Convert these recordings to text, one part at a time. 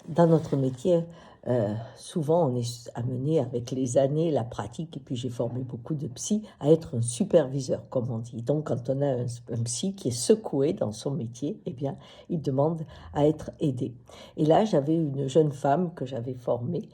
dans notre métier, souvent on est amené avec les années, la pratique, et puis j'ai formé beaucoup de psy, à être un superviseur, comme on dit. Donc quand on a un psy qui est secoué dans son métier, eh bien, il demande à être aidé. Et là, j'avais une jeune femme que j'avais formée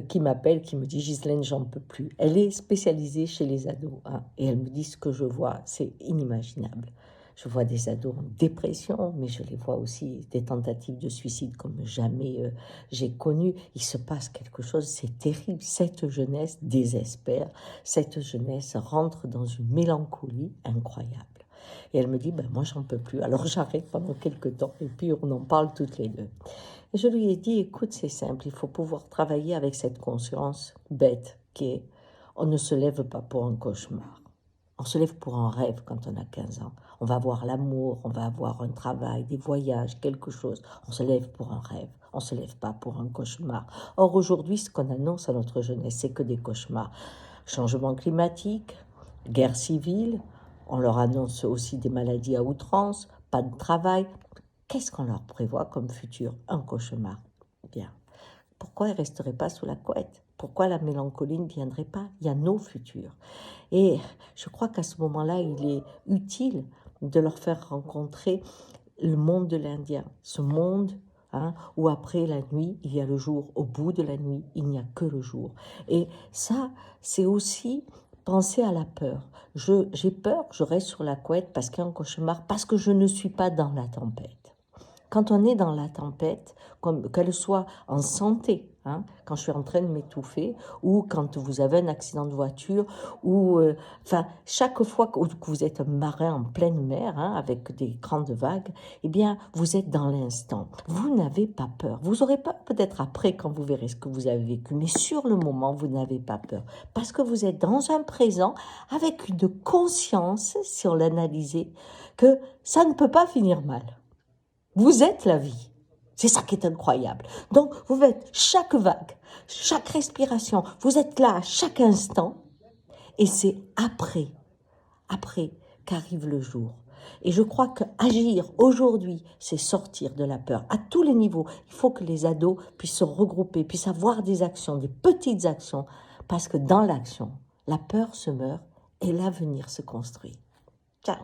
qui m'appelle, qui me dit: Ghislaine, j'en peux plus. Elle est spécialisée chez les ados, hein, et elle me dit: ce que je vois, c'est inimaginable. Je vois des ados en dépression, mais je les vois aussi des tentatives de suicide comme jamais j'ai connu. Il se passe quelque chose, c'est terrible. Cette jeunesse désespère, cette jeunesse rentre dans une mélancolie incroyable. Et elle me dit: ben moi j'en peux plus. Alors j'arrête pendant quelques temps et puis on en parle toutes les deux. Et je lui ai dit: écoute, c'est simple, il faut pouvoir travailler avec cette conscience bête qui est: on ne se lève pas pour un cauchemar. On se lève pour un rêve quand on a 15 ans. On va avoir l'amour, on va avoir un travail, des voyages, quelque chose. On se lève pour un rêve. On ne se lève pas pour un cauchemar. Or, aujourd'hui, ce qu'on annonce à notre jeunesse, c'est que des cauchemars. Changement climatique, guerre civile, on leur annonce aussi des maladies à outrance, pas de travail. Qu'est-ce qu'on leur prévoit comme futur? Un cauchemar. Bien. Pourquoi ils ne resteraient pas sous la couette? Pourquoi la mélancolie ne viendrait pas? Il y a nos futurs. Et je crois qu'à ce moment-là, il est utile de leur faire rencontrer le monde de l'Indien, ce monde où après la nuit, il y a le jour. Au bout de la nuit, il n'y a que le jour. Et ça, c'est aussi penser à la peur. J'ai peur, je reste sur la couette parce qu'il y a un cauchemar, parce que je ne suis pas dans la tempête. Quand on est dans la tempête, qu'elle soit en santé, quand je suis en train de m'étouffer, ou quand vous avez un accident de voiture, ou chaque fois que vous êtes un marin en pleine mer, avec des grandes vagues, eh bien, vous êtes dans l'instant. Vous n'avez pas peur. Vous aurez peur peut-être après quand vous verrez ce que vous avez vécu, mais sur le moment, vous n'avez pas peur. Parce que vous êtes dans un présent avec une conscience, si on l'analysait, que ça ne peut pas finir mal. Vous êtes la vie. C'est ça qui est incroyable. Donc, vous faites chaque vague, chaque respiration. Vous êtes là à chaque instant. Et c'est après qu'arrive le jour. Et je crois qu'agir aujourd'hui, c'est sortir de la peur. À tous les niveaux, il faut que les ados puissent se regrouper, puissent avoir des actions, des petites actions. Parce que dans l'action, la peur se meurt et l'avenir se construit. Ciao.